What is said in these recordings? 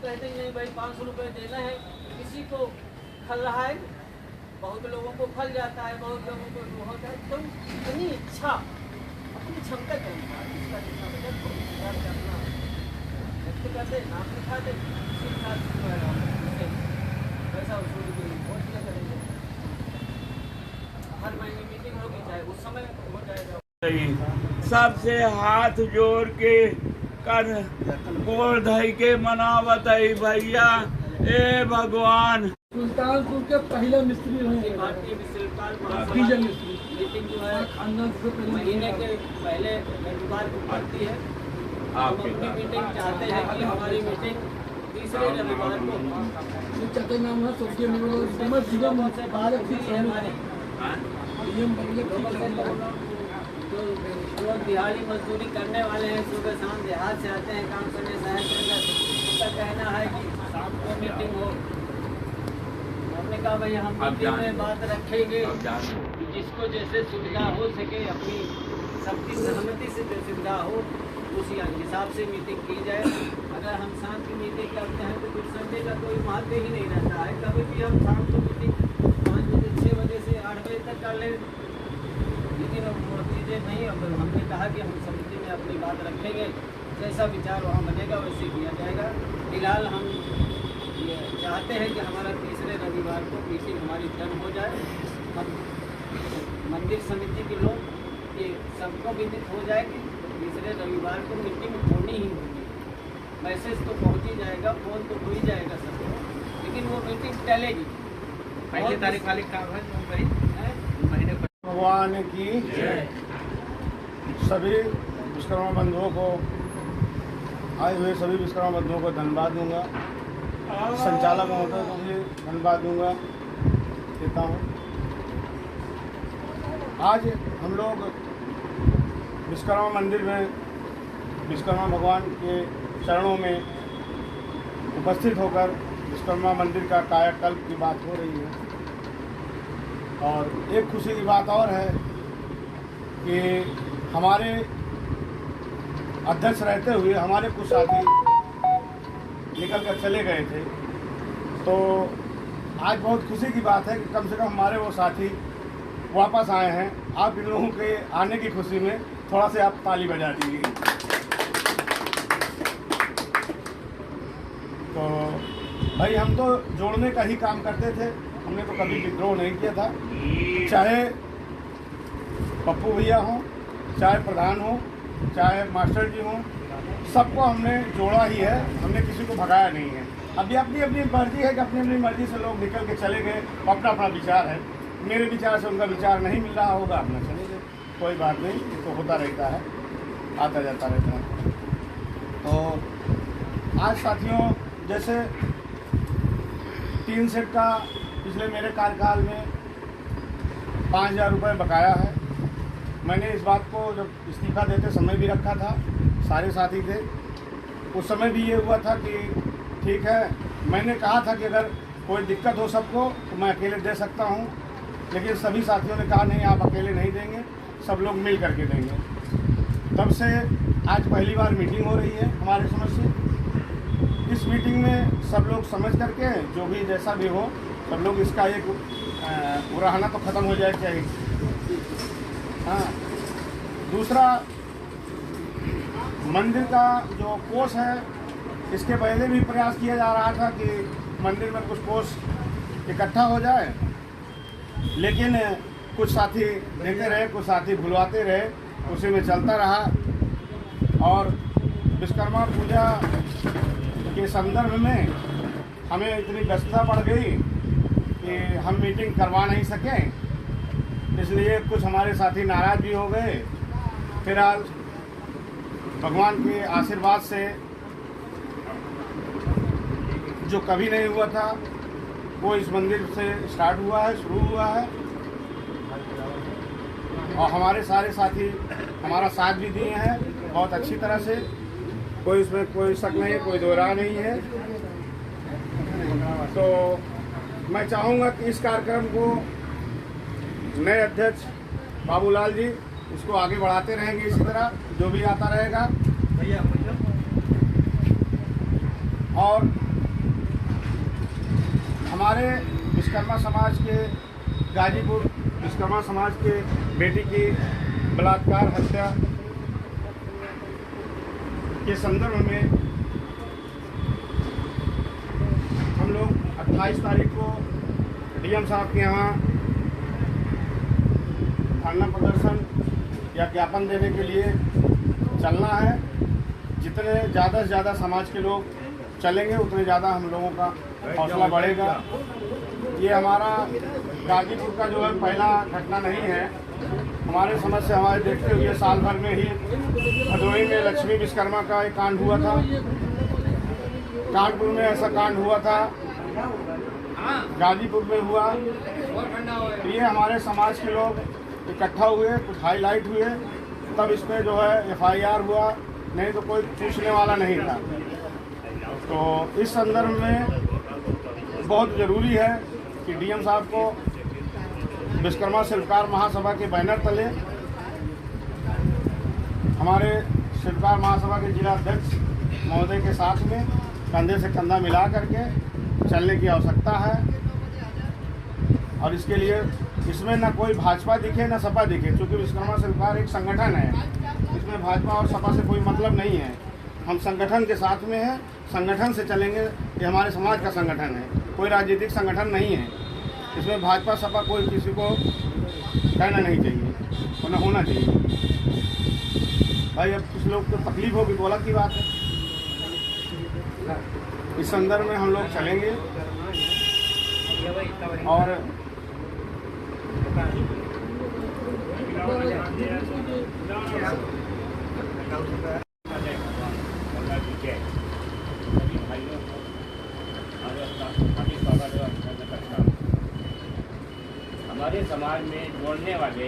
कहते हैं नहीं भाई 500 रुपये देना है, किसी को फल रहा है, बहुत लोगों को फल जाता है, बहुत लोगों को वो होता है। तो इतनी इच्छा अपनी क्षमता के अनुसार इसका जितना बजट हो अपना व्यक्त करते नाम लिखाते, इसी हिसाब से जो है पैसा वसूल के वोट किया करेंगे। हर महीने मीटिंग होगी, चाहे उस समय हो जाएगा। सबसे हाथ जोड़ के कर गोर धई के मनावत है भैया। ए भगवान, सुल्तानपुर के पहले मिस्त्री हैं भारतीय विश्वविद्यालय डीजल मिस्त्री। मीटिंग जो है खानदान से पहले महीने के पहले रविवार को पड़ती है। हम अपनी मीटिंग चाहते हैं कि हमारी मीटिंग तीसरे रविवार को चाहते नाम है स्वर्गीय निर्मल जीवन से भारत की हमारे जो दिहाड़ी मजदूरी करने वाले हैं, सुबह शाम देहात से आते हैं काम करने शहर के अंदर, उनका कहना है कि शाम को मीटिंग हो। हमने कहा भाई हम मीटिंग में बात रखेंगे कि जिसको जैसे सुविधा हो सके, अपनी सबकी सहमति से जो सुविधा हो उसी हिसाब से मीटिंग की जाए। अगर हम शाम की मीटिंग करते हैं तो फिर संडे का कोई महत्व ही नहीं रहता है। कभी भी हम शाम को मीटिंग 5 बजे 6 बजे से 8 बजे तक कर लें, लेकिन वो चीज़ें नहीं। अब हमने कहा कि हम समिति में अपनी बात रखेंगे, जैसा विचार वहाँ बनेगा वैसे किया जाएगा। फिलहाल हम ये चाहते हैं कि हमारा तीसरे रविवार को मीटिंग हमारी तय हो जाए। हम मंदिर समिति के लोग ये सबको विदित हो जाए कि तीसरे रविवार को मीटिंग होनी ही होगी। मैसेज तो पहुँच ही जाएगा, फोन तो हो ही जाएगा सबको, लेकिन वो मीटिंग चलेगी। पहली तारीख वाली काम है महीने भगवान की सभी विश्वकर्मा बंधुओं को, आए हुए सभी विश्वकर्मा बंधुओं को धन्यवाद दूंगा। संचालक महोदय को भी धन्यवाद दूंगा देता हूँ। आज हम लोग विश्वकर्मा मंदिर में विश्वकर्मा भगवान के चरणों में उपस्थित होकर विश्वकर्मा मंदिर का कायाकल्प की बात हो रही है। और एक खुशी की बात और है कि हमारे अध्यक्ष रहते हुए हमारे कुछ साथी निकल कर चले गए थे, तो आज बहुत खुशी की बात है कि कम से कम हमारे वो साथी वापस आए हैं। आप इन लोगों के आने की खुशी में थोड़ा से आप ताली बजा दीजिए। तो भाई हम तो जोड़ने का ही काम करते थे, हमने तो कभी विद्रोह नहीं किया था। चाहे पप्पू भैया हों, चाहे प्रधान हो, चाहे मास्टर जी हों, सबको हमने जोड़ा ही है, हमने किसी को भगाया नहीं है। अभी अपनी अपनी मर्जी है कि अपनी अपनी मर्जी से लोग निकल के चले गए, अपना अपना विचार है। मेरे विचार से उनका विचार नहीं मिल रहा होगा, अपना चले गए, कोई बात नहीं, तो होता रहता है, आता जाता रहता है। तो आज साथियों, जैसे 3 सेट का पिछले मेरे कार्यकाल में 5000 रुपये बकाया है। मैंने इस बात को जब इस्तीफा देते समय भी रखा था, सारे साथी थे, उस समय भी ये हुआ था कि ठीक है, मैंने कहा था कि अगर कोई दिक्कत हो सबको तो मैं अकेले दे सकता हूँ, लेकिन सभी साथियों ने कहा नहीं, आप अकेले नहीं देंगे, सब लोग मिल करके देंगे। तब से आज पहली बार मीटिंग हो रही है हमारे समझ से। इस मीटिंग में सब लोग समझ करके जो भी जैसा भी हो, सब लोग इसका एक उराहना तो ख़त्म हो जाए चाहिए। हाँ, दूसरा, मंदिर का जो कोष है, इसके पहले भी प्रयास किया जा रहा था कि मंदिर में कुछ कोष इकट्ठा हो जाए, लेकिन कुछ साथी देते रहे, कुछ साथी भुलवाते रहे, उसी में चलता रहा। और विश्वकर्मा पूजा के संदर्भ में हमें इतनी व्यस्तता बढ़ गई कि हम मीटिंग करवा नहीं सके, इसलिए कुछ हमारे साथी नाराज़ भी हो गए। फिर आज भगवान के आशीर्वाद से जो कभी नहीं हुआ था वो इस मंदिर से स्टार्ट हुआ है, शुरू हुआ है। और हमारे सारे साथी हमारा साथ भी दिए हैं बहुत अच्छी तरह से, कोई इसमें कोई शक नहीं, कोई दो राय नहीं है। तो मैं चाहूँगा कि इस कार्यक्रम को नए अध्यक्ष बाबूलाल जी इसको आगे बढ़ाते रहेंगे, इसी तरह जो भी आता रहेगा। और हमारे विश्वकर्मा समाज के गाजीपुर विश्वकर्मा समाज के बेटी की बलात्कार हत्या के संदर्भ में हम लोग 28 तारीख को डीएम साहब के यहाँ धरना प्रदर्शन या ज्ञापन देने के लिए चलना है। जितने ज़्यादा से ज़्यादा समाज के लोग चलेंगे उतने ज़्यादा हम लोगों का हौसला बढ़ेगा। ये हमारा गाजीपुर का जो है पहला घटना नहीं है। हमारे समझ से हमारे देखते हुए साल भर में ही भदोही में लक्ष्मी विश्वकर्मा का एक कांड हुआ था, कानपुर में ऐसा कांड हुआ था, गाजीपुर में हुआ। ये हमारे समाज के लोग इकट्ठा हुए, कुछ हाईलाइट हुए, तब इस पर जो है FIR हुआ, नहीं तो कोई पूछने वाला नहीं था। तो इस संदर्भ में बहुत ज़रूरी है कि डीएम साहब को विश्वकर्मा शिल्पकार महासभा के बैनर तले हमारे शिल्पकार महासभा के जिला अध्यक्ष महोदय के साथ में कंधे से कंधा मिला करके चलने की आवश्यकता है। और इसके लिए इसमें ना कोई भाजपा दिखे ना सपा दिखे, क्योंकि विश्वकर्मा शिल्पकार एक संगठन है। इसमें भाजपा और सपा से कोई मतलब नहीं है। हम संगठन के साथ में हैं, संगठन से चलेंगे। ये हमारे समाज का संगठन है, कोई राजनीतिक संगठन नहीं है। इसमें भाजपा सपा कोई किसी को कहना नहीं चाहिए और न होना चाहिए। भाई अब कुछ लोग को तकलीफ होगी तो अलग की बात है। इस संदर्भ में हम लोग चलेंगे और हमारे समाज में जोड़ने वाले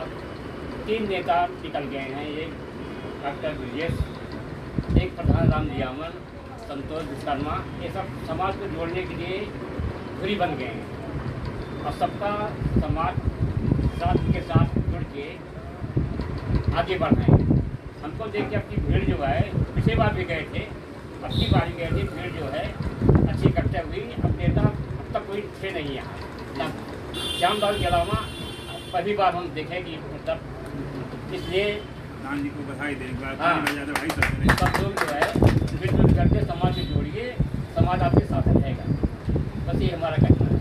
अब 3 नेता निकल गए हैं। एक डॉक्टर ब्रजेश, एक प्रधान राम जियामन, संतोष विश्वकर्मा। ये सब समाज को जोड़ने के लिए धुरी बन गए हैं और सबका समाज साथ के साथ जुड़ के आगे बढ़ रहे हैं। हमको देख के अपनी भीड़ जो है, पिछले बार भी गए थे, अपनी बार भी गए थे, भीड़ जो है अच्छी इकट्ठे हुई। अब नेता अब तक कोई थे नहीं यहाँ, श्यामलाल के अलावा पहली बार हम देखेंगे। मतलब इसलिए जी को बधाई देंगे। सब लोग जो है मिलजुल करके समाज से जोड़िए, समाज आपके साथ रहेगा। बस ये हमारा कहना है।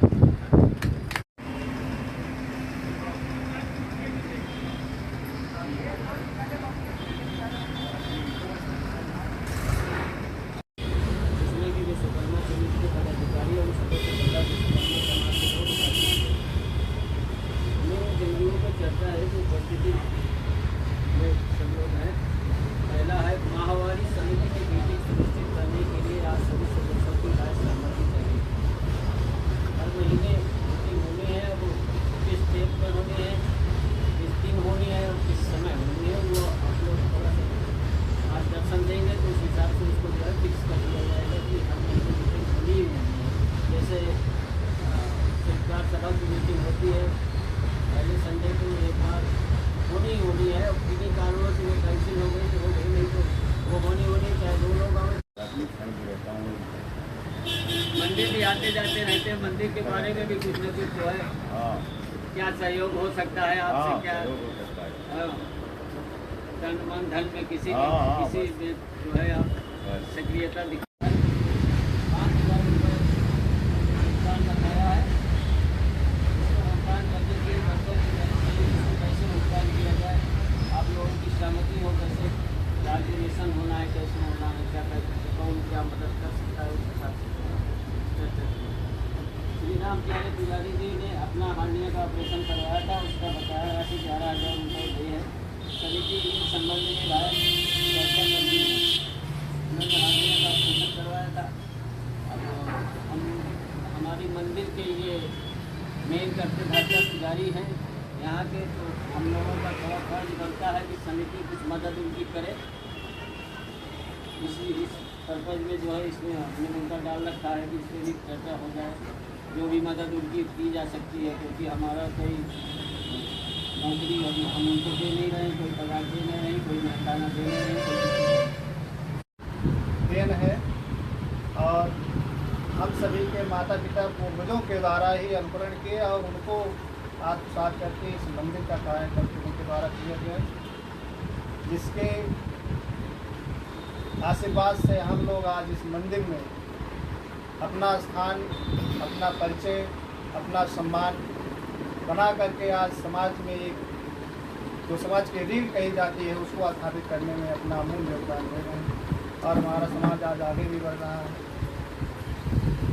चर्चा है जो उपस्थिति में सब लोग हैं। पहला है माहवारी समिति की मीटिंग सुनिश्चित करने के लिए आज सभी सदस्यों की राय सहमति चाहिए। हर महीने मीटिंग होनी है, अब किस स्टेप पर होनी है, किस दिन होनी है और किस समय होनी है, वो आप लोग थोड़ा सा मार्गदर्शन देंगे तो उस हिसाब से उसको जो है फिक्स कर दिया जाएगा कि हर महीने मीटिंग होनी ही होनी है। जैसे शिल्पकार सभा की मीटिंग होती है पहले संडे को एक बार होनी है, और किन्हीं कारणों से वो कैंसिल हो गई तो हो गई, नहीं तो वो होनी चाहे 2 लोग आए। मंदिर भी आते जाते रहते हैं, मंदिर के बारे में भी कुछ न कुछ जो है क्या सहयोग हो सकता है आपसे, क्या तन मन धन में किसी में जो है आप सक्रियता दिखा। 5,000 रुपये भुगतान बताया है। कैसे भुगतान किया जाए, आप लोगों की सहमति हो, कैसे ग्रेजुएशन होना है, कैसे होना है, क्या कौन क्या मदद कर सकता है, उसके साथ चर्चा की। श्री राम प्यारे पुजारी जी ने अपना हार्निया का ऑपरेशन करवाया था, उसका बताया है कि 11,000 रुपये दिए हैं। समिति के संबंध में राय चर्चा कर दी है। उन्होंने हार्निया का ऑपरेशन करवाया था। अब हमारी मंदिर के ये मेन करते धार्ता पुजारी हैं यहाँ के, तो हम लोगों का थोड़ा फर्ज बनता है कि समिति कुछ मदद उनकी करे। इस पर्पज में जो है इसमें हमने उनका डाल रखा है कि इस पर भी चर्चा हो जाए, जो भी मदद उनकी की जा सकती है, क्योंकि हमारा कोई नौकरी हम उनको दे नहीं रहे, कोई पगार दे नहीं रहे, कोई महंगाना दे नहीं रहे, देन है। और हम सभी के माता पिता पूर्वजों के द्वारा ही अनुकरण किए और उनको आत्मसात करके इस मंदिर का कायाकल्प उनके द्वारा किया गया, जिसके आशीर्वाद से हम लोग आज इस मंदिर में अपना स्थान, अपना परिचय, अपना सम्मान बना करके आज समाज में एक जो समाज की रीढ़ कही जाती है उसको स्थापित करने में अपना अमूल्य योगदान दे रहे हैं और हमारा समाज आज आगे भी बढ़ रहा है।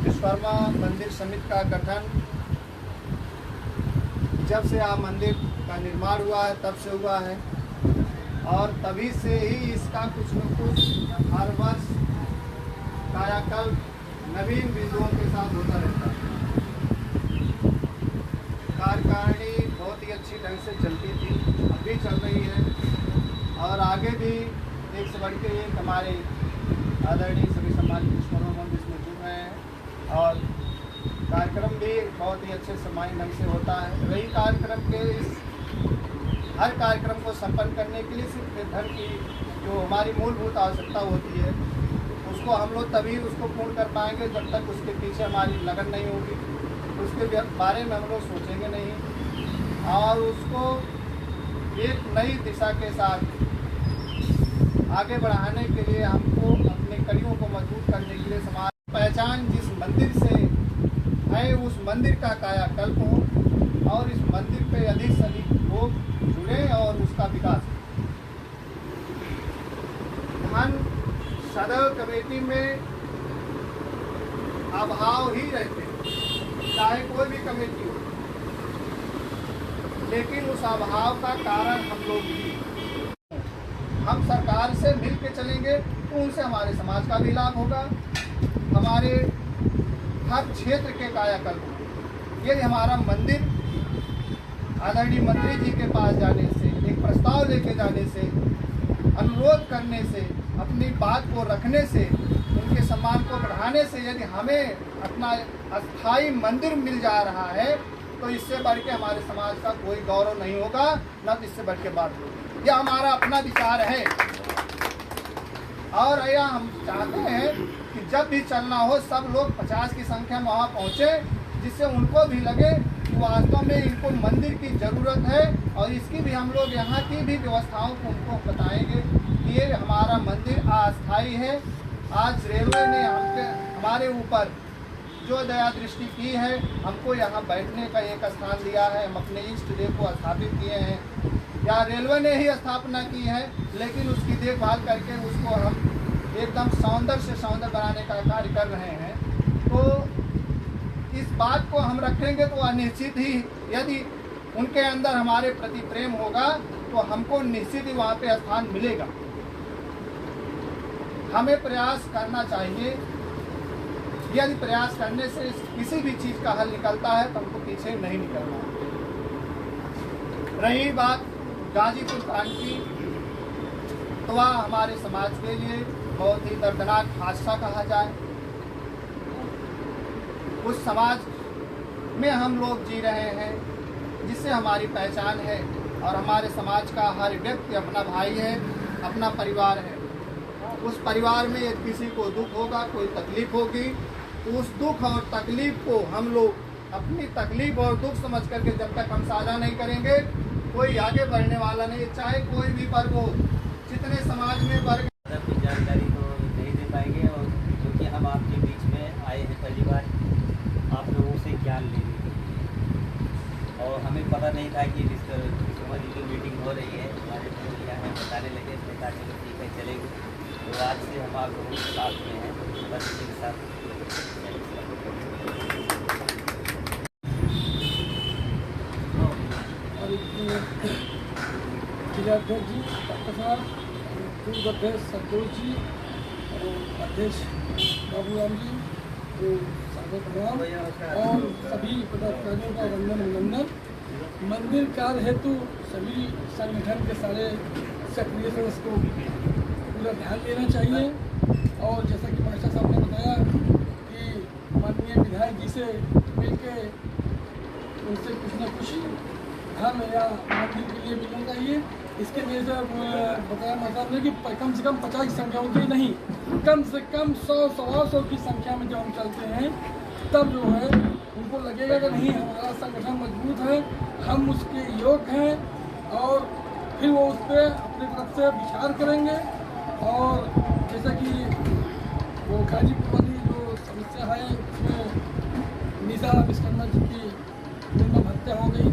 विश्वकर्मा मंदिर समिति का गठन जब से आप मंदिर का निर्माण हुआ है तब से हुआ है और तभी से ही इसका कुछ न कुछ हर वर्ष कायाकल्प नवीन बिंदुओं के साथ होता रहता है। कार्यकारिणी बहुत ही अच्छी ढंग से चलती थी, अब भी चल रही है और आगे भी एक से बढ़ के एक हमारे आदरणीय सभी सम्मानित विश्वकर्मा इसमें जुड़ रहे हैं और कार्यक्रम भी बहुत ही अच्छे सम्मानित ढंग से होता है। रही कार्यक्रम के इस हर कार्यक्रम को संपन्न करने के लिए सिर्फ धन की जो हमारी मूलभूत आवश्यकता होती है उसको हम लोग तभी उसको पूर्ण कर पाएंगे जब तक उसके पीछे हमारी लगन नहीं होगी, उसके बारे में हम लोग सोचेंगे नहीं और उसको एक नई दिशा के साथ आगे बढ़ाने के लिए हमको अपने कड़ियों को मजबूत करने के लिए समाज पहचान जिस मंदिर से है उस मंदिर का कायाकल्प हो और इस मंदिर पे अधिक से अधिक लोग जुड़े और उसका विकास हो। धन सदैव कमेटी में अभाव ही रहते चाहे कोई भी कमेटी हो, लेकिन उस अभाव का कारण हम लोग ही। हम सरकार से मिल के चलेंगे तो उनसे हमारे समाज का भी लाभ होगा, हमारे हर क्षेत्र के कायाकल्प। यदि हमारा मंदिर आदरणीय मंत्री जी के पास जाने से, एक प्रस्ताव लेके जाने से, अनुरोध करने से, अपनी बात को रखने से, उनके सम्मान को बढ़ाने से यदि हमें अपना अस्थाई मंदिर मिल जा रहा है तो इससे बढ़ के हमारे समाज का कोई गौरव नहीं होगा, न तो इससे बढ़ के बात होगी। यह हमारा अपना विचार है और यह हम चाहते हैं कि जब भी चलना हो सब लोग 50 की संख्या में वहाँ पहुँचे, जिससे उनको भी लगे कि वास्तव में इनको मंदिर की ज़रूरत है और इसकी भी हम लोग यहाँ की भी व्यवस्थाओं को उनको बताएंगे कि ये हमारा मंदिर अस्थायी है। आज रेलवे ने हमारे ऊपर जो दया दृष्टि की है, हमको यहाँ बैठने का एक स्थान दिया है, हम अपने इष्ट देव को स्थापित किए हैं या रेलवे ने ही स्थापना की है, लेकिन उसकी देखभाल करके उसको हम एकदम सौंदर्य से सौंदर्य बनाने का कार्य कर रहे हैं। तो इस बात को हम रखेंगे तो निश्चित ही यदि उनके अंदर हमारे प्रति प्रेम होगा तो हमको निश्चित ही वहाँ पे स्थान मिलेगा। हमें प्रयास करना चाहिए, यदि प्रयास करने से किसी भी चीज़ का हल निकलता है तो हमको पीछे नहीं निकलना। रही बात गाजीपुर कांड की, तो वह हमारे समाज के लिए बहुत ही दर्दनाक हादसा कहा जाए। उस समाज में हम लोग जी रहे हैं जिससे हमारी पहचान है और हमारे समाज का हर व्यक्ति अपना भाई है, अपना परिवार है। उस परिवार में यदि किसी को दुख होगा, कोई तकलीफ होगी, तो उस दुख और तकलीफ को हम लोग अपनी तकलीफ और दुख समझ करके जब तक हम साझा नहीं करेंगे कोई आगे बढ़ने वाला नहीं, चाहे कोई भी वर्ग हो, जितने समाज में वर्ग की जानकारी तो नहीं दे पाएंगे और क्योंकि हम आपके बीच में आए हैं पहली बार आप लोगों से ज्ञान लेने के लिए और हमें पता नहीं था कि समझ जो मीटिंग हो रही है हमारे लोग यहाँ बताने लगे, इसमें कहा चलो ठीक है चलेंगे। तो आज से हम आप लोगों के साथ में हैं, बस इसी के साथ जिलाध्यक्ष जी तथा पूर्व अध्यक्ष संतोष जी और अध्यक्ष बाबूराम जी को स्वागत प्रणाम और सभी पदाधिकारियों का वंदन अभिनंदन। मंदिर कार्य हेतु सभी संगठन के सारे सक्रिय सदस्य को पूरा ध्यान देना चाहिए और जैसा कि मास्टर साहब ने बताया कि माननीय विधायक जी से मिलकर उनसे कुछ न कुछ धन या मंदिर के लिए मिलना चाहिए। इसके लिए जो बताया मतलब ने कि कम से कम 50 की संख्या होती नहीं, कम से कम 100-125 की संख्या में जब हम चलते हैं तब जो है उनको लगेगा कि नहीं हमारा संगठन मजबूत है, हम उसके योग्य हैं, और फिर वो उस पर अपनी तरफ से विचार करेंगे। और जैसे कि वो गाजीपुर वाली जो समस्या है उसमें निशा विश्वकर्मा जी की निर्मम हत्या हो गई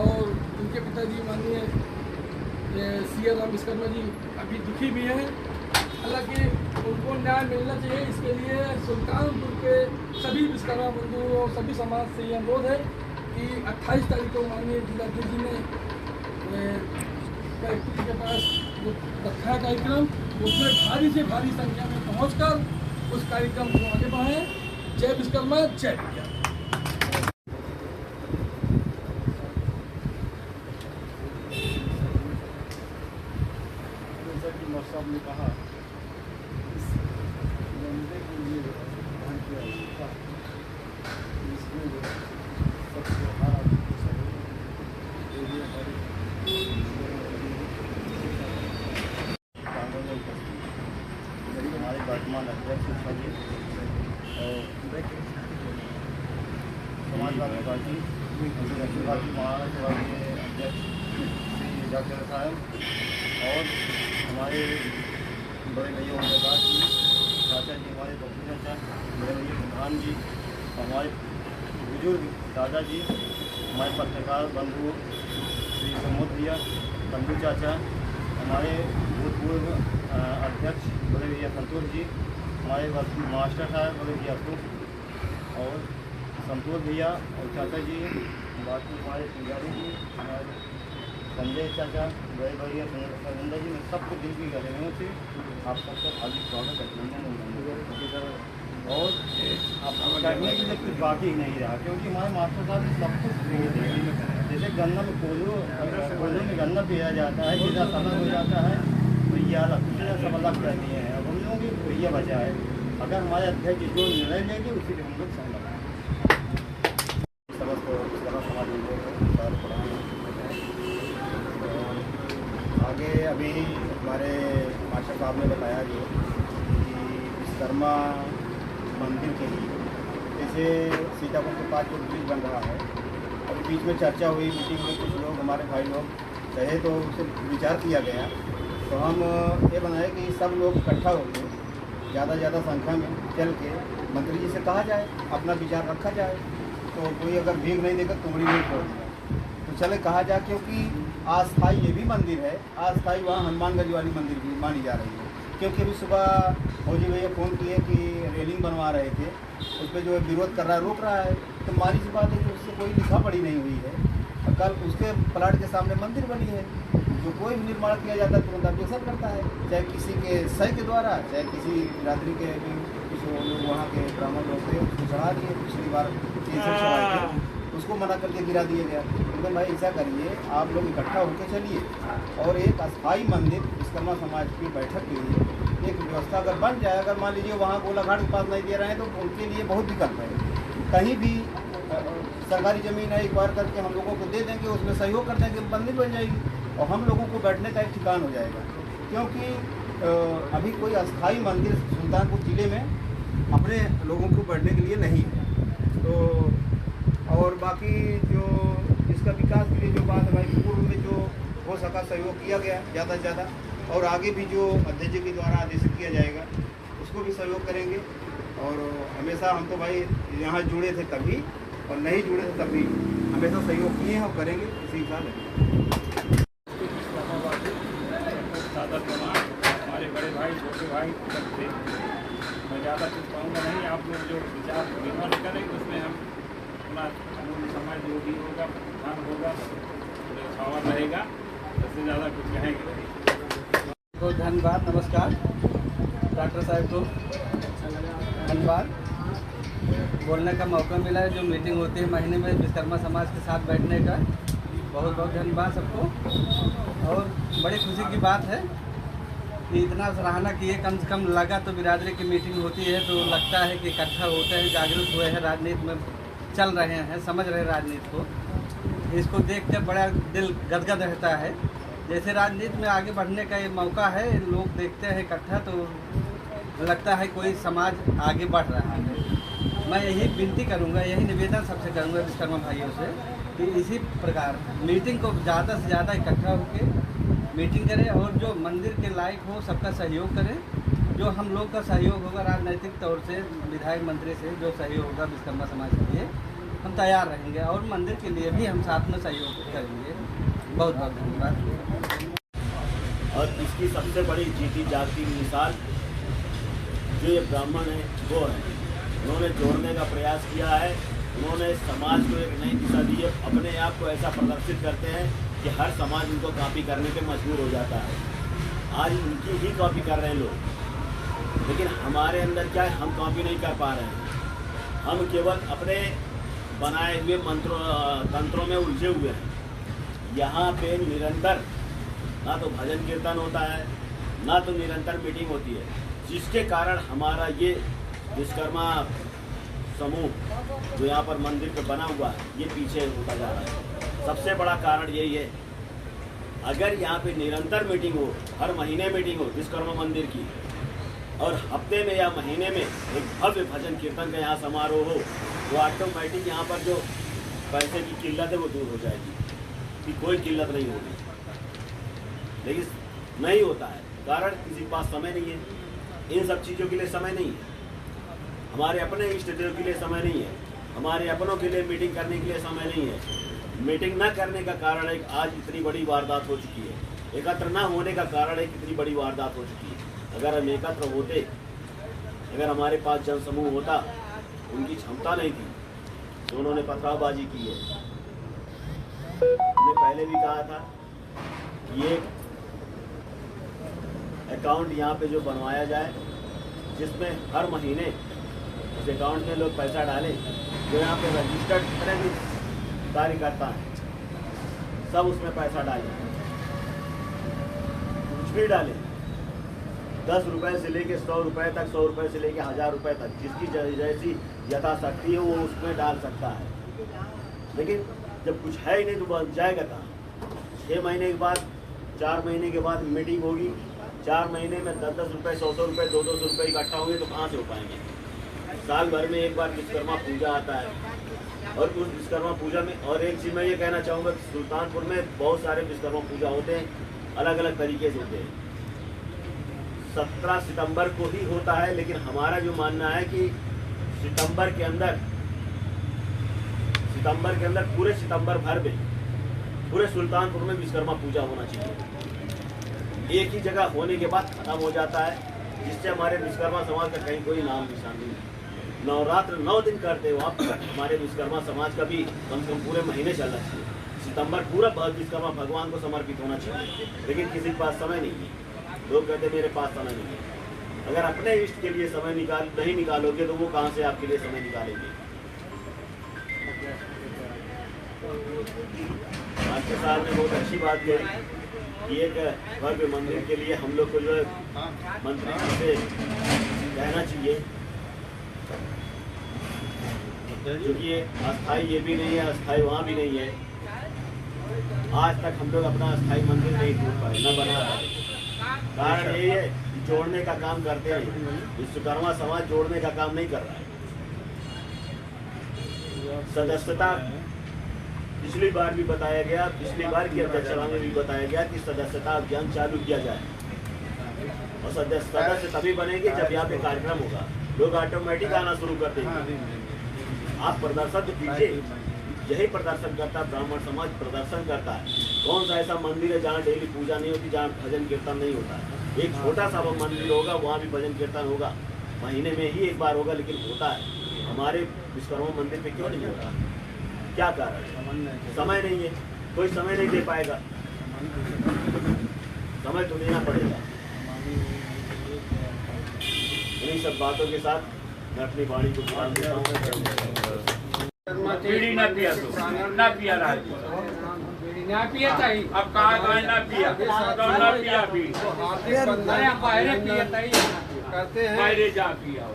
और उनके पिताजी माननीय CR राम विश्वकर्मा जी अभी दुखी भी हैं। हालांकि उनको न्याय मिलना चाहिए, इसके लिए सुल्तानपुर के सभी विश्वकर्मा बंधुओं और सभी समाज से ये अनुरोध है कि 28 तारीख को माननीय जिलाध्यक्ष जी ने कलेक्टर के पास जो रखा है कार्यक्रम, उसमें भारी से भारी संख्या में पहुंचकर उस कार्यक्रम को आगे बढ़ाएं। जय विश्वकर्मा, जय विज्ञान। जैसा कि मौसा साहब ने कहा, इस मंदिर के लिए ध्यान की आवश्यकता है। इसमें जो सबसे हमारा हमारे वर्तमान अध्यक्ष जी और समाजवादी पार्टी महाराष्ट्र के अध्यक्ष श्री डॉक्टर साहब और हमारे बड़े भैया ओमप्रकाश जी, चाचा जी, हमारे बब्बू चाचा, बड़े भैया प्रधान जी, हमारे बुजुर्ग दादाजी, हमारे पत्रकार बंधु श्री प्रमोद भैया, बंधु चाचा, हमारे भूतपूर्व अध्यक्ष बड़े भैया संतोष जी, हमारे मास्टर साहब बड़े भैया अशोक और संतोष भैया और चाचा जी, बाकी हमारे पुजारी जी, हमारे संजय चाचा, बड़े भैया संजय जी, मैं सबको दिल की गहराइयों से आप सबका हार्दिक स्वागत अभिनंदन। और आप करने के लिए कुछ बाकी ही नहीं रहा, क्योंकि हमारे मास्टर साहब ने सब कुछ देंगे। जैसे गन्ना में कोल्हू में गन्ना पिया जाता है, सीधा समय हो जाता है, तो ये अलग दूसरे सब अलग कर दिए हैं। अब हम लोगों की भैया बचा है, अगर हमारे अध्यक्ष जो निर्णय लेंगे उसी पर हम लोग सहमत हैं। समस्त विश्वकर्मा समाज आगे अभी हमारे मास्टर साहब ने बताया जो कि विश्वकर्मा मंदिर के लिए जैसे सीतापुर के पास जो ब्रिज बन रहा है, अभी बीच में चर्चा हुई, मीटिंग में कुछ लोग हमारे भाई लोग कहे तो उससे विचार किया गया, तो हम ये बनाए कि सब लोग इकट्ठा होकर ज़्यादा संख्या में चल के मंत्री जी से कहा जाए, अपना विचार रखा जाए। तो कोई अगर भीख नहीं देगा तुमड़ी नहीं छोड़ दिया, तो चले कहा जाए, क्योंकि अस्थाई ये भी मंदिर है, अस्थाई वहाँ हनुमानगंज वाली मंदिर भी मानी जा रही है। क्योंकि अभी सुबह फौजी भैया फ़ोन किए कि रेलिंग बनवा रहे थे, उस पर जो विरोध कर रहा है, रोक रहा है, तो मानी सी बात है कि उससे कोई लिखा पढ़ी नहीं हुई है। कल उसके प्लाट के सामने मंदिर बनी है, जो कोई भी निर्माण किया जाता है तुरंत ऑब्जेक्शन करता है, चाहे किसी के सही के द्वारा, चाहे किसी बिरादरी के भी कुछ लोग वहाँ के ब्राह्मण लोग थे, उसको चढ़ा दिए। पिछली बार 300 चढ़ाए थे, उसको मना करके गिरा दिया गया। लेकिन भाई ऐसा करिए, आप लोग इकट्ठा होकर चलिए और एक अस्थाई मंदिर विश्वकर्मा समाज की बैठक के लिए एक व्यवस्था अगर बन जाए। अगर मान लीजिए वहाँ गोलाघाट के पास नहीं दे रहे हैं, तो उनके लिए बहुत विकल्प है, कहीं भी सरकारी ज़मीन है एक्वायर करके हम लोगों को दे देंगे, उसमें सहयोग कर देंगे, मंदिर बन जाएगी और हम लोगों को बैठने का एक ठिकान हो जाएगा। क्योंकि अभी कोई अस्थाई मंदिर सुल्तानपुर ज़िले में अपने लोगों को बैठने के लिए नहीं है। तो और बाकी जो इसका विकास के लिए जो बात है भाई, पूर्व में जो हो सका सहयोग किया गया ज़्यादा से ज़्यादा, और आगे भी जो अध्यक्ष जी के द्वारा आदेशित किया जाएगा उसको भी सहयोग करेंगे। और हमेशा हम तो भाई यहाँ जुड़े थे तभी और नहीं जुड़े थे तभी, हमेशा सहयोग किए हैं और करेंगे, इसी हिसाब से। हमारे बड़े भाई छोटे भाई सब थे, मैं ज़्यादा कुछ कहूँगा नहीं। आप लोग जो विचार विमर्श करेंगे उसमें हम अपना समाज जो भी होगा, ध्यान होगा, खावा रहेगा, इससे ज़्यादा कुछ कहेंगे नहीं। तो धन्यवाद, नमस्कार डॉक्टर साहब को धन्यवाद, बोलने का मौका मिला है। जो मीटिंग होती है महीने में विश्वकर्मा समाज के साथ बैठने का, बहुत बहुत धन्यवाद सबको। और बड़ी खुशी की बात है कि इतना सराहना किए, कम से कम लगा तो बिरादरी की मीटिंग होती है तो लगता है कि इकट्ठा होते हैं, जागरूक हुए हैं, राजनीति में चल रहे हैं, समझ रहे हैं राजनीति को। इसको देख कर बड़ा दिल गदगद रहता है जैसे राजनीति में आगे बढ़ने का ये मौका है, लोग देखते हैं इकट्ठा तो लगता है कोई समाज आगे बढ़ रहा है। मैं यही विनती करूंगा, यही निवेदन सबसे करूंगा विश्वकर्मा भाइयों से कि इसी प्रकार मीटिंग को ज़्यादा से ज़्यादा इकट्ठा होकर मीटिंग करें और जो मंदिर के लायक हो सबका सहयोग करें। जो हम लोग का सहयोग होगा राजनीतिक तौर से, विधायक मंत्री से जो सहयोग होगा विश्वकर्मा समाज के लिए हम तैयार रहेंगे और मंदिर के लिए भी हम साथ में सहयोग करेंगे। बहुत बहुत धन्यवाद। और इसकी सबसे बड़ी जीती जागती मिसाल जो ये ब्राह्मण है वो है, उन्होंने जोड़ने का प्रयास किया है। उन्होंने समाज को एक नई दिशा दी है। अपने आप को ऐसा प्रदर्शित करते हैं कि हर समाज उनको कॉपी करने पे मजबूर हो जाता है। आज उनकी ही कॉपी कर रहे हैं लोग, लेकिन हमारे अंदर क्या है, हम कॉपी नहीं कर पा रहे हैं। हम केवल अपने बनाए हुए तंत्रों में उलझे हुए हैं। यहाँ पे निरंतर ना तो भजन कीर्तन होता है, ना तो निरंतर मीटिंग होती है, जिसके कारण हमारा ये विश्वकर्मा समूह जो यहाँ पर मंदिर पे बना हुआ है ये पीछे होता जा रहा है। सबसे बड़ा कारण यही है। अगर यहाँ पे निरंतर मीटिंग हो, हर महीने मीटिंग हो विश्वकर्मा मंदिर की, और हफ्ते में या महीने में एक भव्य भजन कीर्तन का यहाँ समारोह हो, वो ऑटोमेटिक यहाँ पर जो पैसे की किल्लत है वो दूर हो जाएगी, कि कोई किल्लत नहीं होगी। लेकिन नहीं होता है, कारण किसी के पास समय नहीं है, इन सब चीज़ों के लिए समय नहीं है। हमारे अपने इष्ट देव के लिए समय नहीं है, हमारे अपनों के लिए मीटिंग करने के लिए समय नहीं है। मीटिंग न करने का कारण एक आज इतनी बड़ी वारदात हो चुकी है, एकत्र न होने का कारण एक इतनी बड़ी वारदात हो चुकी है। अगर हम एकत्र होते, अगर हमारे पास जन समूह होता, उनकी क्षमता नहीं थी तो उन्होंने पथरावबाजी की है। हमने पहले भी कहा था ये अकाउंट यहाँ पे जो बनवाया जाए, जिसमें हर महीने उस अकाउंट में लोग पैसा डालें, जो यहाँ पे रजिस्टर्ड जितने भी कार्यकर्ता हैं सब उसमें पैसा डालें, कुछ भी डालें, 10 रुपये से लेके 100 रुपये तक, 100 रुपये से लेके 1000 रुपये तक, जिसकी जैसी यथाशक्ति है वो उसमें डाल सकता है। लेकिन जब कुछ है ही नहीं तो बन जाएगा कहाँ। 6 महीने के बाद, 4 महीने के बाद मीटिंग होगी, 4 महीने में 10-10 रुपये, 100-100 रुपये, 200 रुपये इकट्ठा होंगे तो कहाँ से हो पाएंगे। साल भर में एक बार विश्वकर्मा पूजा आता है, और उस विश्वकर्मा पूजा में, और एक चीज़ मैं ये कहना चाहूँगा, सुल्तानपुर में बहुत सारे विश्वकर्मा पूजा होते हैं, अलग अलग तरीके से होते हैं। 17 सितंबर को ही होता है, लेकिन हमारा जो मानना है कि सितंबर के अंदर पूरे सितंबर भर में पूरे सुल्तानपुर में विश्वकर्मा पूजा होना चाहिए। एक ही जगह होने के बाद खत्म हो जाता है, जिससे हमारे विश्वकर्मा समाज का कहीं कोई नाम निशान नहीं। नवरात्र 9 दिन करते हो आप, हमारे विश्वकर्मा समाज का भी कम से कम पूरे महीने चलना चाहिए। सितंबर पूरा विश्वकर्मा भगवान को समर्पित होना चाहिए, लेकिन किसी के पास समय नहीं है। लोग कहते मेरे पास समय नहीं है। अगर अपने इष्ट के लिए समय नहीं निकालोगे तो वो कहाँ से आपके लिए समय निकालेंगे। आज के साल में बहुत अच्छी बात है कि एक भव्य मंदिर के लिए हम लोग को जो मंत्री जी से कहना चाहिए, क्योंकि अस्थाई ये भी नहीं है, अस्थाई वहाँ भी नहीं है। आज तक हम लोग अपना अस्थाई मंदिर नहीं ढूंढ पाए, न बना पाए। कारण यही है कि जोड़ने का काम करते हैं, विश्वकर्मा समाज जोड़ने का काम नहीं कर रहा है। सदस्यता पिछली बार भी बताया गया, पिछली बार की अध्यक्षता में भी बताया गया कि सदस्यता अभियान चालू किया जाए, और सदस्य तभी बनेंगे जब यहाँ पे कार्यक्रम होगा, लोग ऑटोमेटिक आना शुरू कर देंगे। आप प्रदर्शन तो कीजिए, यही प्रदर्शन करता है ब्राह्मण समाज, प्रदर्शन करता है। कौन सा ऐसा मंदिर है जहाँ डेली पूजा नहीं होती, जहाँ भजन कीर्तन नहीं होता है। एक छोटा सा मंदिर होगा, वहाँ भी भजन कीर्तन होगा, महीने में ही एक बार होगा, लेकिन होता है। हमारे विश्वकर्मा मंदिर पे क्यों नहीं होता, क्या कारण है? समय नहीं है, कोई समय नहीं दे पाएगा, समय तो देना पड़ेगा। इन्हीं सब बातों के साथ मैं अपनी वाणी को विराम देता हूँ। बीड़ी ना पिया तो ना पिया राज ना पिया चाहिए। अब कहा ना पिया तो ना पिया बीड़ी, अरे बाहर पिया करते हैं बाहरे जा पिया।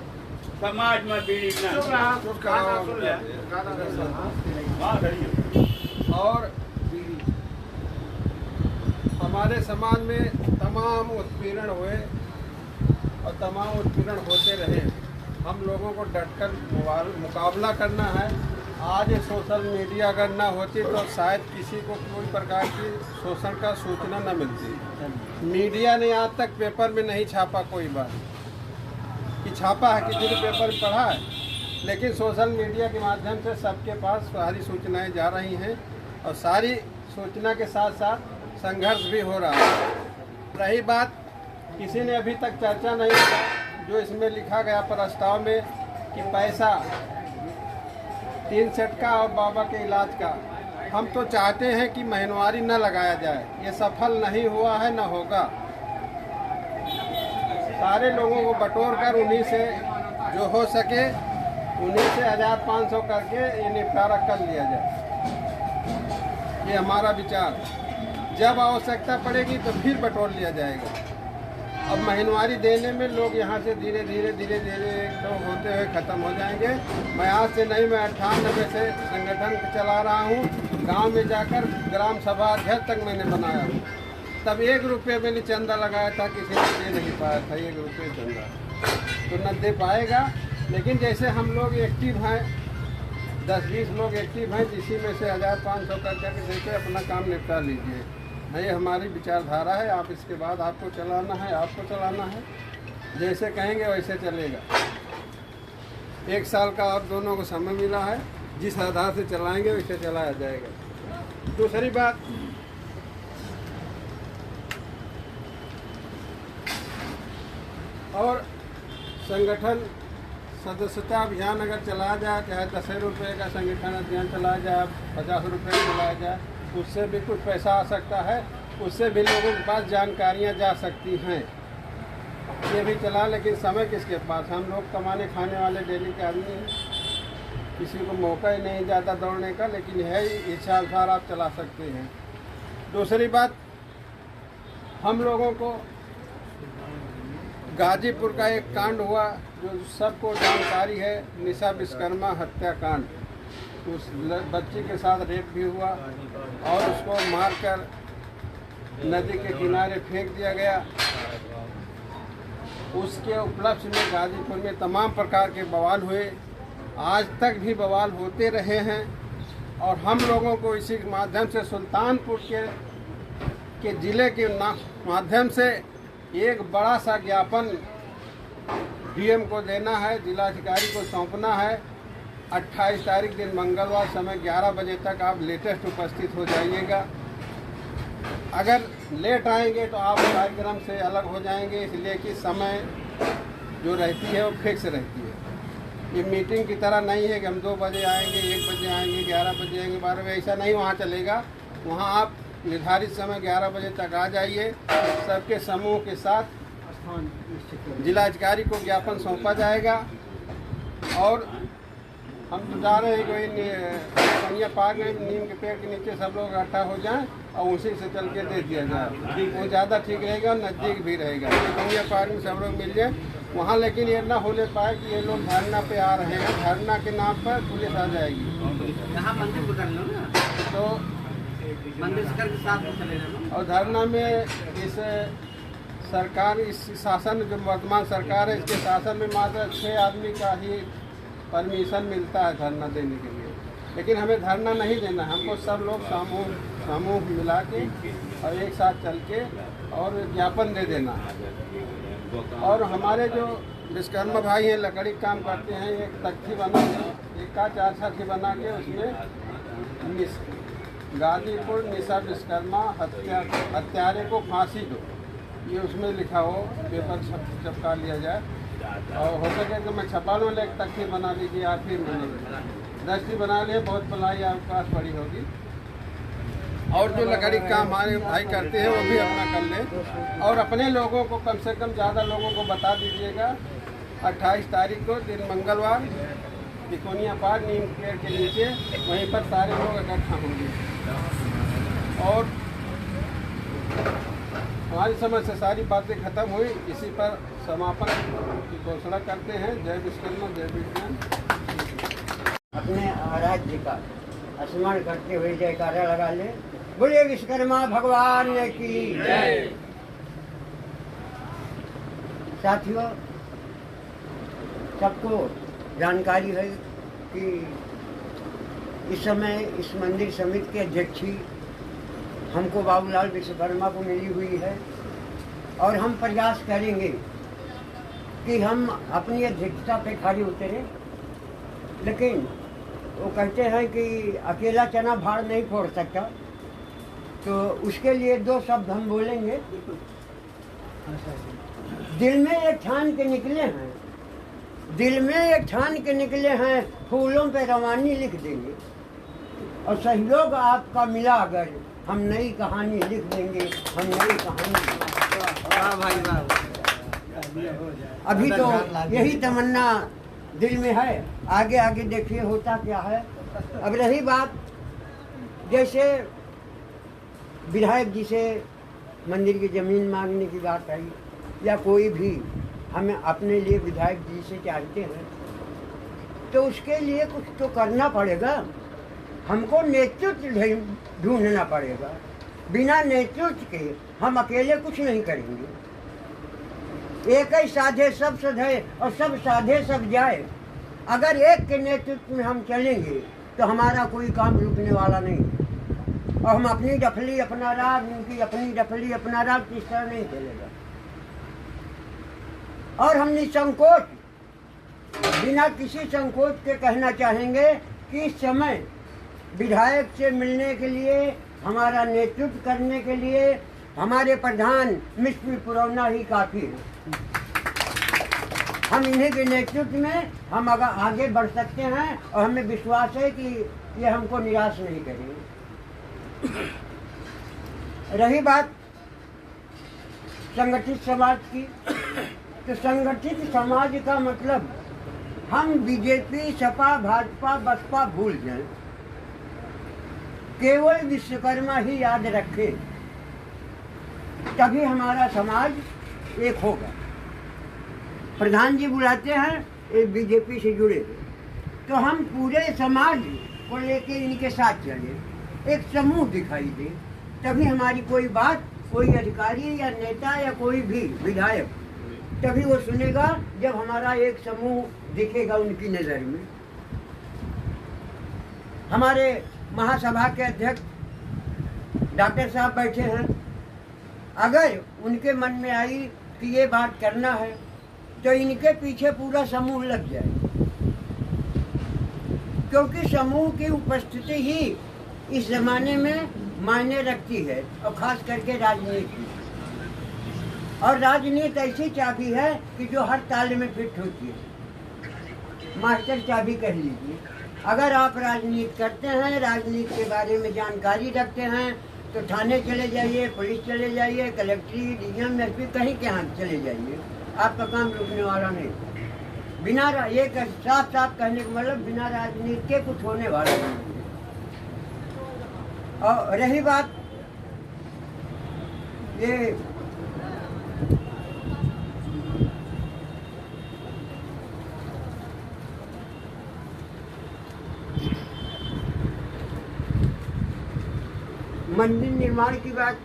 समाज में बीड़ी ना और बीड़ी हम हमारे समाज में तमाम उत्पीड़न हुए और तमाम उत्पीड़न होते रहे। हम लोगों को डटकर मुकाबला करना है। आज ये सोशल मीडिया अगर ना होती तो शायद किसी को कोई प्रकार की शोषण का सूचना न मिलती। मीडिया ने आज तक पेपर में नहीं छापा कोई बात कि छापा है, किसी ने पेपर में पढ़ा है, लेकिन सोशल मीडिया के माध्यम से सबके पास सारी सूचनाएं जा रही हैं और सारी सूचना के साथ साथ संघर्ष भी हो रहा है। रही बात, किसी ने अभी तक चर्चा नहीं किया जो इसमें लिखा गया प्रस्ताव में कि पैसा 3 सेट का और बाबा के इलाज का। हम तो चाहते हैं कि महीनवारी न लगाया जाए, ये सफल नहीं हुआ है न होगा। सारे लोगों को बटोर कर उन्हीं से जो हो सके उन्हीं से 1500 करके ये निपटारा कर लिया जाए। ये हमारा विचार। जब आवश्यकता पड़ेगी तो फिर बटोर लिया जाएगा। अब महीनवारी देने में लोग यहाँ से धीरे धीरे लोग होते हुए ख़त्म हो जाएंगे। मैं आज से नहीं, मैं 98 से संगठन चला रहा हूँ। गांव में जाकर ग्राम सभा अध्यक्ष तक मैंने बनाया हूँ। तब 1 रुपये मैंने चंदा लगाया था, किसी ने दे नहीं पाया था 1 रुपये चंदा, तो न दे पाएगा। लेकिन जैसे हम लोग एक्टिव हैं, 10-20 लोग एक्टिव हैं, जिसी में से 1500 करके देके अपना काम निपटा लीजिए। ये हमारी विचारधारा है। आप इसके बाद आपको चलाना है, आपको चलाना है, जैसे कहेंगे वैसे चलेगा। 1 साल का आप दोनों को समय मिला है, जिस आधार से चलाएंगे वैसे चलाया जाएगा। दूसरी बात, और संगठन सदस्यता अभियान अगर चलाया जाए, चाहे 10 रुपये का संगठन अभियान चलाया जाए, 50 रुपये चलाया जाए, उससे भी कुछ पैसा आ सकता है, उससे भी लोगों के पास जानकारियाँ जा सकती हैं। ये भी चला, लेकिन समय किसके पास? हम लोग कमाने खाने वाले डेली के आदमी हैं, किसी को मौका ही नहीं ज़्यादा दौड़ने का, लेकिन है इच्छा अनुसार आप चला सकते हैं। दूसरी बात, हम लोगों को गाजीपुर का एक कांड हुआ जो सबको जानकारी है, निशा विश्वकर्मा हत्याकांड। उस बच्ची के साथ रेप भी हुआ और उसको मारकर नदी के किनारे फेंक दिया गया। उसके उपलक्ष्य में गाजीपुर में तमाम प्रकार के बवाल हुए, आज तक भी बवाल होते रहे हैं। और हम लोगों को इसी माध्यम से सुल्तानपुर के ज़िले के माध्यम से एक बड़ा सा ज्ञापन डीएम को देना है, जिलाधिकारी को सौंपना है। 28 तारीख दिन मंगलवार समय 11 बजे तक आप लेटेस्ट उपस्थित हो जाइएगा। अगर लेट आएंगे तो आप कार्यक्रम से अलग हो जाएंगे, इसलिए कि समय जो रहती है वो फिक्स रहती है। ये मीटिंग की तरह नहीं है कि हम 2 बजे आएंगे, 1 बजे आएंगे, 11 बजे आएंगे, 12 बजे, ऐसा नहीं वहाँ चलेगा। वहाँ आप निर्धारित समय 11 बजे तक आ जाइए। सबके समूह के साथ जिलाधिकारी को ज्ञापन सौंपा जाएगा और हम तो जा रहे हैं कोई कन्या पार्क में नीम के पेड़ के नीचे सब लोग इकट्ठा हो जाएं और उसी से चल के दे दिया जाए, वो ज़्यादा ठीक रहेगा, नज़दीक भी रहेगा। कन्या पार्क में सब लोग मिल जाए वहाँ। लेकिन ये ना हो पाए कि ये लोग धरना पे आ रहे हैं, धरना के नाम पर पुलिस आ जाएगी। यहाँ मंदिर को कर लो ना, तो मंदिर से करके साथ में चले जाना। और धरना में इस सरकार, इस शासन जो वर्तमान सरकार है, इसके शासन में मात्र 6 आदमी का ही परमिशन मिलता है धरना देने के लिए। लेकिन हमें धरना नहीं देना, हमको सब लोग समूह मिला के और एक साथ चल के और ज्ञापन दे देना। और हमारे जो विश्वकर्मा भाई हैं, लकड़ी काम करते हैं, एक तख्ती बना के, एक का 4 छठी बना के उसमें गाजीपुर निशा विश्वकर्मा हत्यारे को फांसी दो, ये उसमें लिखा हो, पेपर छपका लिया जाए। और हो सके तो मैं छपा लूँ, एक तख्ती बना लीजिए आप, फिर मैंने 10 बना लिए, बहुत भलाई आपके पास पड़ी होगी। और जो लकड़ी काम हमारे भाई करते हैं वो भी अपना कर ले। और अपने लोगों को कम से कम ज़्यादा लोगों को बता दीजिएगा 28 तारीख को दिन मंगलवार तिकोनिया पार्क नीम पेड़ के नीचे, वहीं पर सारे लोग इकट्ठा होंगे। और हमारी समझ से सारी बातें खत्म हुई, इसी पर समापन की घोषणा करते हैं। जय विश्वकर्मा, जय विज्ञान। अपने राज्य का स्मरण करते हुए जयकारा लगा लें। बोले विश्वकर्मा भगवान की जय। साथियों, सबको जानकारी है कि इस समय इस मंदिर समिति के अध्यक्षी हमको बाबूलाल विश्वकर्मा को मिली हुई है और हम प्रयास करेंगे कि हम अपनी अध्यक्षता पे खड़े उतरें। लेकिन वो कहते हैं कि अकेला चना भाड़ नहीं फोड़ सकता, तो उसके लिए दो शब्द हम बोलेंगे। दिल में एक ठान के निकले हैं, दिल में एक ठान के निकले हैं, फूलों पे रवानी लिख देंगे और सहयोग आपका मिला अगर हम नई कहानी लिख देंगे, हम नई कहानी। अभी तो यही तमन्ना दिल में है, आगे आगे देखिए होता क्या है। अब रही बात, जैसे विधायक जी से मंदिर की जमीन मांगने की बात आई, या कोई भी हमें अपने लिए विधायक जी से चाहते हैं, तो उसके लिए कुछ तो करना पड़ेगा, हमको नेतृत्व ढूंढना पड़ेगा। बिना नेतृत्व के हम अकेले कुछ नहीं करेंगे। एक ही साधे सब सधे और सब साधे सब जाए। अगर एक के नेतृत्व में हम चलेंगे तो हमारा कोई काम रुकने वाला नहीं है। और हम अपनी डफली अपना राग, उनकी अपनी डफली अपना राग इस तरह नहीं चलेगा। और हम निसंकोच, बिना किसी संकोच के कहना चाहेंगे कि इस समय विधायक से मिलने के लिए, हमारा नेतृत्व करने के लिए हमारे प्रधान मिस्टर पुरौना ही काफ़ी है। हम इन्हीं के नेतृत्व में हम अगर आगे बढ़ सकते हैं और हमें विश्वास है कि ये हमको निराश नहीं करेंगे। रही बात संगठित समाज की, तो संगठित समाज का मतलब हम बीजेपी, सपा, भाजपा, बसपा भूल जाएं, केवल विश्वकर्मा ही याद रखें, तभी हमारा समाज एक होगा। प्रधान जी बुलाते हैं एक बीजेपी से जुड़े, तो हम पूरे समाज को लेके इनके साथ चले, एक समूह दिखाई दे, तभी हमारी कोई बात कोई अधिकारी या नेता या कोई भी विधायक तभी वो सुनेगा जब हमारा एक समूह दिखेगा उनकी नज़र में। हमारे महासभा के अध्यक्ष डॉक्टर साहब बैठे हैं, अगर उनके मन में आई कि ये बात करना है तो इनके पीछे पूरा समूह लग जाए, क्योंकि समूह की उपस्थिति ही इस जमाने में मायने रखती है, और खास करके राजनीति। और राजनीति ऐसी चाबी है कि जो हर ताले में फिट होती है, मास्टर चाबी कह लीजिए। अगर आप राजनीति करते हैं, राजनीति के बारे में जानकारी रखते हैं, तो थाने चले जाइए, पुलिस चले जाइए, कलेक्ट्री, डीएम, एसपी, कहीं के यहाँ चले जाइए, आपका काम रुकने वाला नहीं। बिना ये साफ साफ कहने का मतलब बिना राजनीति के कुछ होने वाला नहीं। और रही बात ये मंदिर निर्माण की बात,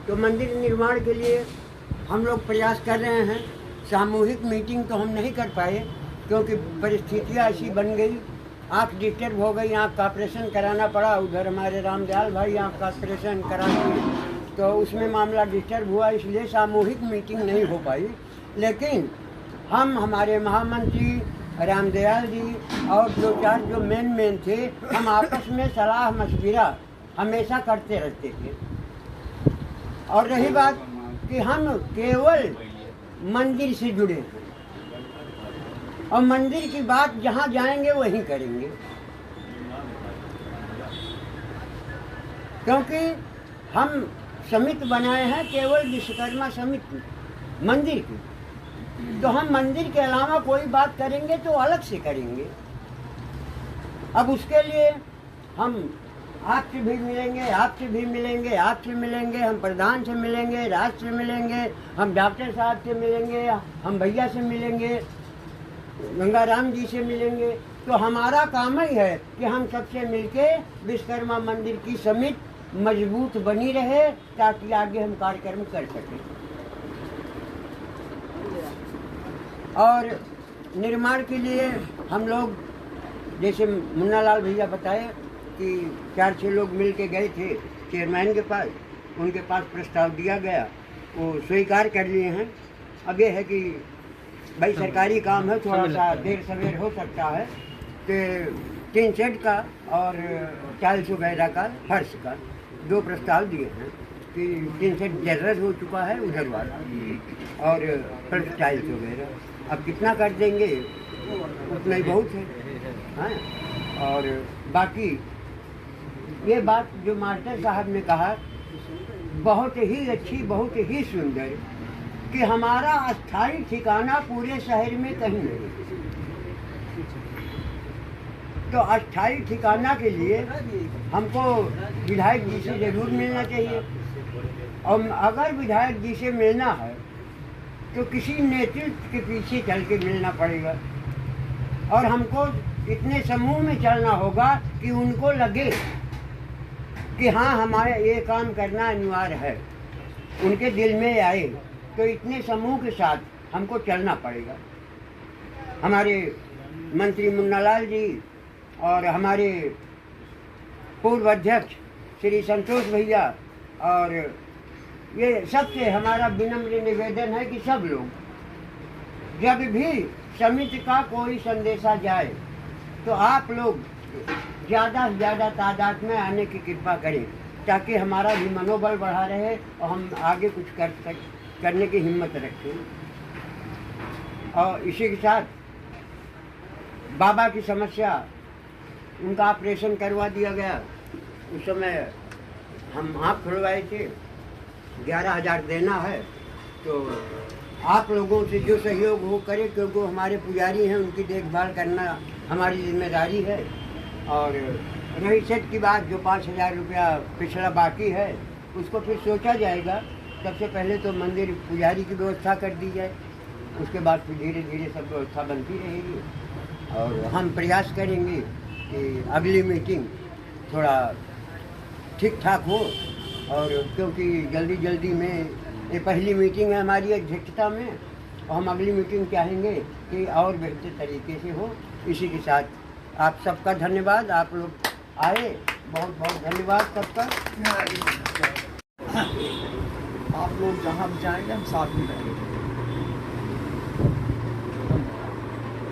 तो मंदिर निर्माण के लिए हम लोग प्रयास कर रहे हैं। सामूहिक मीटिंग तो हम नहीं कर पाए क्योंकि परिस्थितियाँ ऐसी बन गई, आँख डिस्टर्ब हो गई, आँख का ऑपरेशन कराना पड़ा। उधर हमारे रामदयाल भाई आँख का ऑपरेशन कराने, तो उसमें मामला डिस्टर्ब हुआ, इसलिए सामूहिक मीटिंग नहीं हो पाई। लेकिन हम हमारे महामंत्री रामदयाल जी और दो चार जो मेन थे, हम आपस में सलाह मशविरा हमेशा करते रहते थे। और रही बात कि हम केवल मंदिर से जुड़े हैं और मंदिर की बात जहाँ जाएंगे वहीं करेंगे, क्योंकि हम समिति बनाए हैं केवल विश्वकर्मा समिति मंदिर की, तो हम मंदिर के अलावा कोई बात करेंगे तो अलग से करेंगे। अब उसके लिए हम आपसे भी मिलेंगे, आपसे भी मिलेंगे, आपसे मिलेंगे, हम प्रधान से मिलेंगे, राज से मिलेंगे, हम डॉक्टर साहब से मिलेंगे, हम भैया से मिलेंगे, गंगाराम जी से मिलेंगे। तो हमारा काम ही है कि हम सबसे मिलके विश्वकर्मा मंदिर की समिति मजबूत बनी रहे ताकि आगे हम कार्यक्रम कर सकें। और निर्माण के लिए हम लोग, जैसे मुन्ना लाल भैया बताए कि 4-6 लोग मिल के गए थे चेयरमैन के पास, उनके पास प्रस्ताव दिया गया, वो स्वीकार कर लिए हैं। अब ये है कि भाई सरकारी काम है, थोड़ा सा देर सवेर हो सकता है, कि टीन शेड का और टाइल्स वगैरह का, फर्श का 2 प्रस्ताव दिए हैं कि टीन शेड जर्रर हो चुका है उधर वाला, और फर्श टाइल्स वगैरह अब कितना कर देंगे उतना ही बहुत है, हाँ। और बाकी ये बात जो मास्टर साहब ने कहा बहुत ही अच्छी, बहुत ही सुंदर, कि हमारा अस्थायी ठिकाना पूरे शहर में कहीं नहीं। तो अस्थायी ठिकाना के लिए हमको विधायक जी से जरूर मिलना चाहिए, और अगर विधायक जी से मिलना है तो किसी नेतृत्व के पीछे चल के मिलना पड़ेगा, और हमको इतने समूह में चलना होगा कि उनको लगे कि हाँ हमारा ये काम करना अनिवार्य है, उनके दिल में आए। तो इतने समूह के साथ हमको चलना पड़ेगा। हमारे मंत्री मुन्ना लाल जी और हमारे पूर्व अध्यक्ष श्री संतोष भैया, और ये सबसे हमारा विनम्र निवेदन है कि सब लोग जब भी समिति का कोई संदेशा जाए तो आप लोग ज़्यादा से ज़्यादा तादाद में आने की कृपा करें, ताकि हमारा भी मनोबल बढ़ा रहे और हम आगे कुछ करने की हिम्मत रखें। और इसी के साथ बाबा की समस्या, उनका ऑपरेशन करवा दिया गया, उस समय हम आँख खुलवाए थे, 11,000 देना है, तो आप लोगों से जो सहयोग हो करे, क्योंकि हमारे पुजारी हैं, उनकी देखभाल करना हमारी जिम्मेदारी है। और रही सेट की बात, जो 5,000 रुपया पिछला बाकी है उसको फिर सोचा जाएगा। सबसे पहले तो मंदिर पुजारी की व्यवस्था कर दी जाए, उसके बाद फिर धीरे धीरे सब व्यवस्था बनती रहेगी। और हम प्रयास करेंगे कि अगली मीटिंग थोड़ा ठीक ठाक हो, और क्योंकि जल्दी जल्दी में ये पहली मीटिंग है हमारी अध्यक्षता में, और हम अगली मीटिंग चाहेंगे कि और बेहतर तरीके से हो। इसी के साथ आप सबका धन्यवाद, आप लोग आए, बहुत बहुत धन्यवाद सबका। आप लोग जहाँ भी जाएंगे हम साथ में रहेंगे।